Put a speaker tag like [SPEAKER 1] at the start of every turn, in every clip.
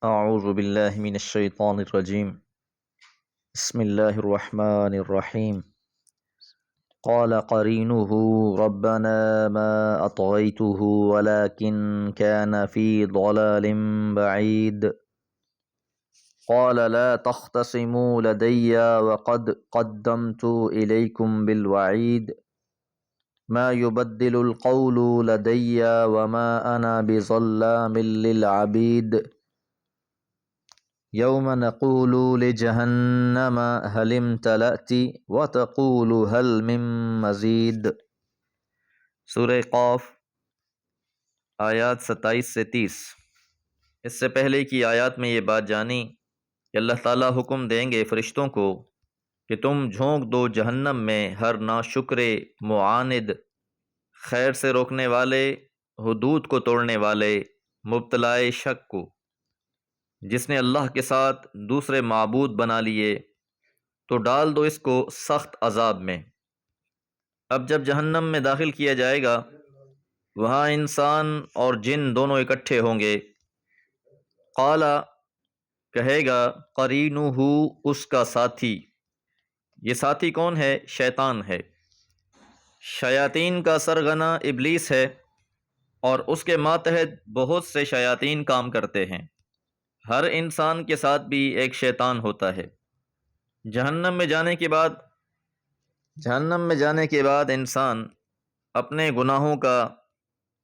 [SPEAKER 1] اعوذ باللہ من الشیطان الرجیم بسم اللہ الرحمن الرحیم قال قرینه ربنا ما اطغیته ولكن كان في ضلال بعید قال لا تختصموا لدي وقد قدمت إليكم بالوعید ما يبدل القول لدي وما أنا بظلام للعبید یوم نقول لجہنم هل امتلأت وتقول هل من مزید۔ سورہ قاف آیات 27 سے 30۔ اس سے پہلے کی آیات میں یہ بات جانی کہ اللہ تعالیٰ حکم دیں گے فرشتوں کو کہ تم جھونک دو جہنم میں ہر ناشکر معاند، خیر سے روکنے والے، حدود کو توڑنے والے، مبتلا شک کو، جس نے اللہ کے ساتھ دوسرے معبود بنا لیے، تو ڈال دو اس کو سخت عذاب میں۔ اب جب جہنم میں داخل کیا جائے گا، وہاں انسان اور جن دونوں اکٹھے ہوں گے۔ قال کہے گا قرینہ اس کا ساتھی، یہ ساتھی کون ہے؟ شیطان ہے۔ شیاطین کا سرغنہ ابلیس ہے، اور اس کے ماتحت بہت سے شیاطین کام کرتے ہیں۔ ہر انسان کے ساتھ بھی ایک شیطان ہوتا ہے۔ جہنم میں جانے کے بعد انسان اپنے گناہوں کا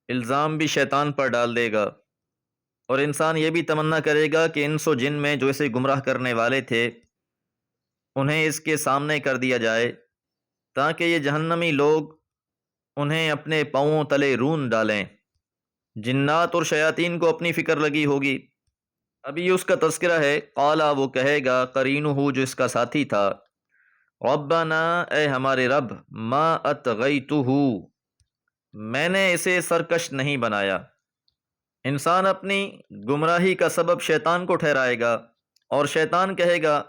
[SPEAKER 1] الزام بھی شیطان پر ڈال دے گا، اور انسان یہ بھی تمنا کرے گا کہ انس و جن میں جو اسے گمراہ کرنے والے تھے انہیں اس کے سامنے کر دیا جائے، تاکہ یہ جہنمی لوگ انہیں اپنے پاؤں تلے رون ڈالیں۔ جنات اور شیاطین کو اپنی فکر لگی ہوگی۔ ابھی اس کا تذکرہ ہے۔ قالا وہ کہے گا قرینہ جو اس کا ساتھی تھا، ربنا اے ہمارے رب، ما اطغیتہ میں نے اسے سرکش نہیں بنایا۔ انسان اپنی گمراہی کا سبب شیطان کو ٹھہرائے گا، اور شیطان کہے گا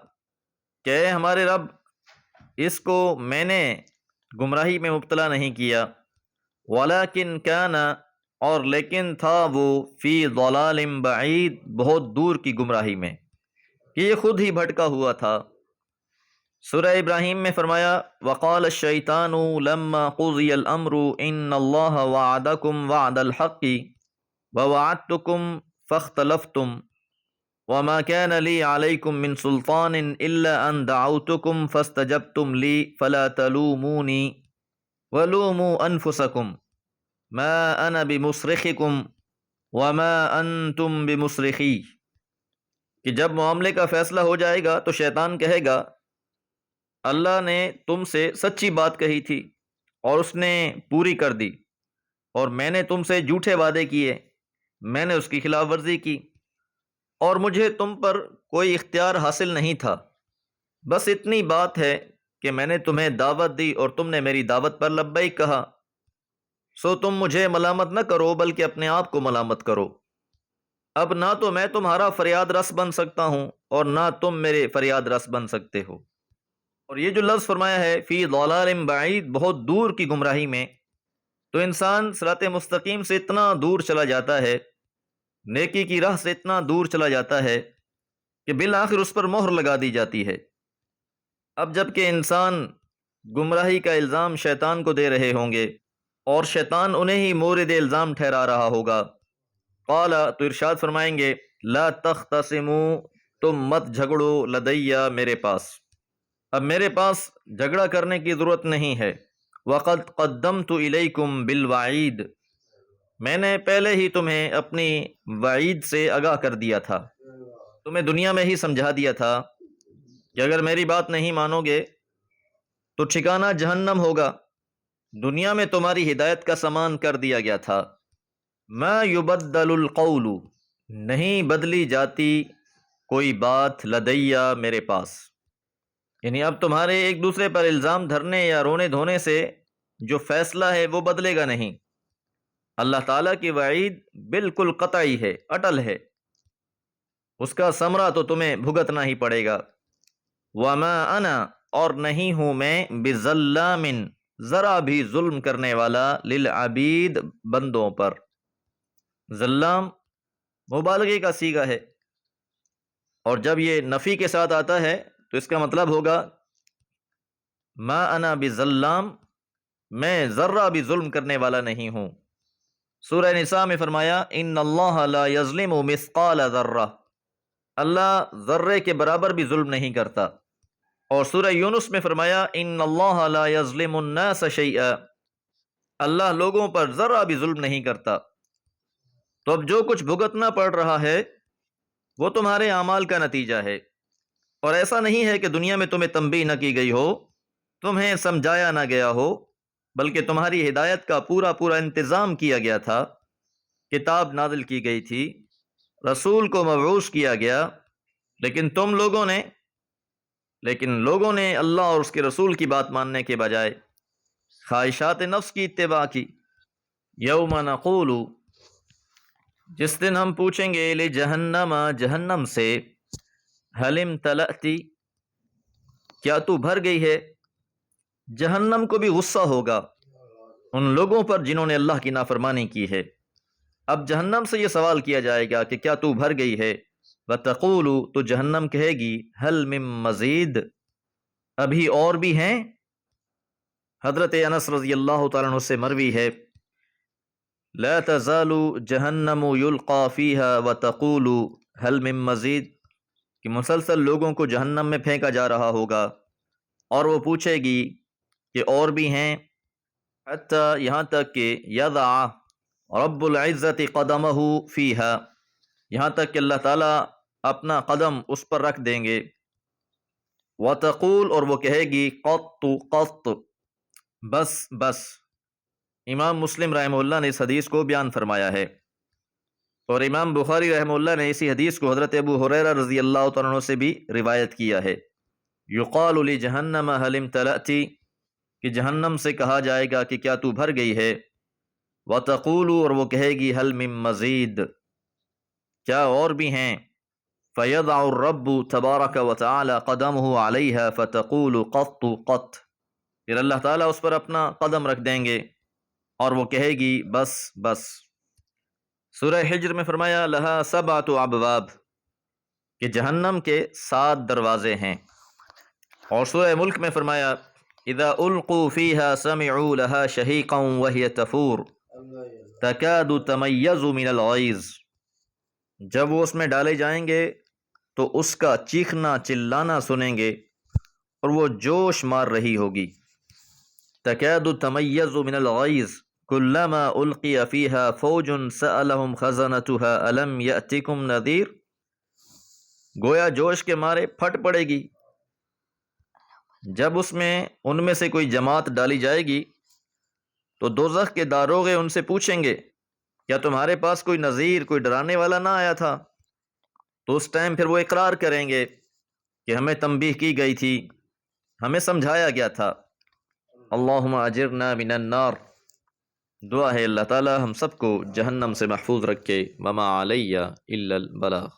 [SPEAKER 1] کہ اے ہمارے رب، اس کو میں نے گمراہی میں مبتلا نہیں کیا، ولیکن کان اور لیکن تھا وہ فی ضلال بعید بہت دور کی گمراہی میں، کہ یہ خود ہی بھٹکا ہوا تھا۔ سورہ ابراہیم میں فرمایا وقال الشیطان لما قضی الامر ان اللہ وعدکم وعد الحق ووعدتکم فاختلفتم وما كان لي عليكم من سلطان الا ان دعوتكم فاستجبتم لي فلا تلوموني ولوموا انفسكم ما انا بمصرخكم وما انتم بمصرخی۔ کہ جب معاملے کا فیصلہ ہو جائے گا تو شیطان کہے گا اللہ نے تم سے سچی بات کہی تھی اور اس نے پوری کر دی، اور میں نے تم سے جھوٹے وعدے کیے، میں نے اس کی خلاف ورزی کی، اور مجھے تم پر کوئی اختیار حاصل نہیں تھا۔ بس اتنی بات ہے کہ میں نے تمہیں دعوت دی اور تم نے میری دعوت پر لبیک کہا، سو تم مجھے ملامت نہ کرو بلکہ اپنے آپ کو ملامت کرو۔ اب نہ تو میں تمہارا فریاد رس بن سکتا ہوں اور نہ تم میرے فریاد رس بن سکتے ہو۔ اور یہ جو لفظ فرمایا ہے فی ضلال بعید بہت دور کی گمراہی میں، تو انسان صراط مستقیم سے اتنا دور چلا جاتا ہے، نیکی کی راہ سے اتنا دور چلا جاتا ہے کہ بالآخر اس پر مہر لگا دی جاتی ہے۔ اب جب کہ انسان گمراہی کا الزام شیطان کو دے رہے ہوں گے اور شیطان انہیں ہی مورد الزام ٹھہرا رہا ہوگا، قال تو ارشاد فرمائیں گے لا تختصموا تم مت جھگڑو لدیہ میرے پاس، اب میرے پاس جھگڑا کرنے کی ضرورت نہیں ہے۔ وقد قدمت الیکم بالوعید میں نے پہلے ہی تمہیں اپنی وعید سے آگاہ کر دیا تھا، تمہیں دنیا میں ہی سمجھا دیا تھا کہ اگر میری بات نہیں مانو گے تو ٹھکانہ جہنم ہوگا۔ دنیا میں تمہاری ہدایت کا سامان کر دیا گیا تھا۔ ما یبدل القول نہیں بدلی جاتی کوئی بات لدیہ میرے پاس، یعنی اب تمہارے ایک دوسرے پر الزام دھرنے یا رونے دھونے سے جو فیصلہ ہے وہ بدلے گا نہیں۔ اللہ تعالیٰ کی وعید بالکل قطعی ہے، اٹل ہے، اس کا ثمرہ تو تمہیں بھگتنا ہی پڑے گا۔ وما انا اور نہیں ہوں میں بظلام ذرا بھی ظلم کرنے والا للعبید بندوں پر۔ ظلام مبالغے کا صیغہ ہے، اور جب یہ نفی کے ساتھ آتا ہے تو اس کا مطلب ہوگا ما انا بظلام، میں ذرہ بھی ظلم کرنے والا نہیں ہوں۔ سورہ نساء میں فرمایا ان اللہ لا یظلم مثقال ذرہ، اللہ ذرے کے برابر بھی ظلم نہیں کرتا۔ اور سورہ یونس میں فرمایا ان اللہ لا یظلم الناس شیئا، اللہ لوگوں پر ذرہ بھی ظلم نہیں کرتا۔ تو اب جو کچھ بھگتنا پڑ رہا ہے وہ تمہارے اعمال کا نتیجہ ہے، اور ایسا نہیں ہے کہ دنیا میں تمہیں تنبیہ نہ کی گئی ہو، تمہیں سمجھایا نہ گیا ہو، بلکہ تمہاری ہدایت کا پورا پورا انتظام کیا گیا تھا، کتاب نازل کی گئی تھی، رسول کو مبعوث کیا گیا، لیکن لوگوں نے اللہ اور اس کے رسول کی بات ماننے کے بجائے خواہشات نفس کی اتباع کی۔ یوم نقول، جس دن ہم پوچھیں گے لجہنم، جہنم سے، حل امتلأتی، کیا تو بھر گئی ہے؟ جہنم کو بھی غصہ ہوگا ان لوگوں پر جنہوں نے اللہ کی نافرمانی کی ہے۔ اب جہنم سے یہ سوال کیا جائے گا کہ کیا تو بھر گئی ہے؟ وتقول، تو جہنم کہے گی حل من مزید، ابھی اور بھی ہیں؟ حضرت انس رضی اللہ تعالیٰ عنہ سے مروی ہے لا تزال جہنم یلقى فیہا وتقول حل من مزید، کہ مسلسل لوگوں کو جہنم میں پھینکا جا رہا ہوگا اور وہ پوچھے گی کہ اور بھی ہیں، حتی یہاں تک کہ یضع رب العزت قدمہ فیہا، یہاں تک کہ اللہ تعالیٰ اپنا قدم اس پر رکھ دیں گے۔ وتقول، اور وہ کہے گی قط قط، بس بس۔ امام مسلم رحمہ اللہ نے اس حدیث کو بیان فرمایا ہے، اور امام بخاری رحمہ اللہ نے اسی حدیث کو حضرت ابو ہریرہ رضی اللہ تعالیٰ عنہ سے بھی روایت کیا ہے۔ یقال لجہنم حل امتلأتی، کہ جہنم سے کہا جائے گا کہ کیا تو بھر گئی ہے؟ وتقول، اور وہ کہے گی حل من مزید، کیا اور بھی ہیں؟ فیضع الرب تبارک وتعالی قدمہ علیہا فتقول قط قط، پھر اللہ تعالیٰ اس پر اپنا قدم رکھ دیں گے اور وہ کہے گی بس بس۔ سورہ حجر میں فرمایا لہا سبعۃ ابواب، کہ جہنم کے 7 دروازے ہیں۔ اور سورہ ملک میں فرمایا اذا القوا فیہا سمعوا لہا شہیقا وہی تفور تکاد تمیز من الغیظ، جب وہ اس میں ڈالے جائیں گے تو اس کا چیخنا چلانا سنیں گے اور وہ جوش مار رہی ہوگی۔ تکاد تمیز من الغیظ کلما القی فیہا فوج سألہم خزنتها الم یأتکم نذیر، گویا جوش کے مارے پھٹ پڑے گی۔ جب اس میں ان میں سے کوئی جماعت ڈالی جائے گی تو دوزخ کے داروغے ان سے پوچھیں گے کیا تمہارے پاس کوئی نذیر، کوئی ڈرانے والا نہ آیا تھا؟ تو اس ٹائم پھر وہ اقرار کریں گے کہ ہمیں تنبیہ کی گئی تھی، ہمیں سمجھایا گیا تھا۔ اللہم اجرنا من النار، دعا ہے اللہ تعالی ہم سب کو جہنم سے محفوظ رکھے۔ وما علی الا البلاغ۔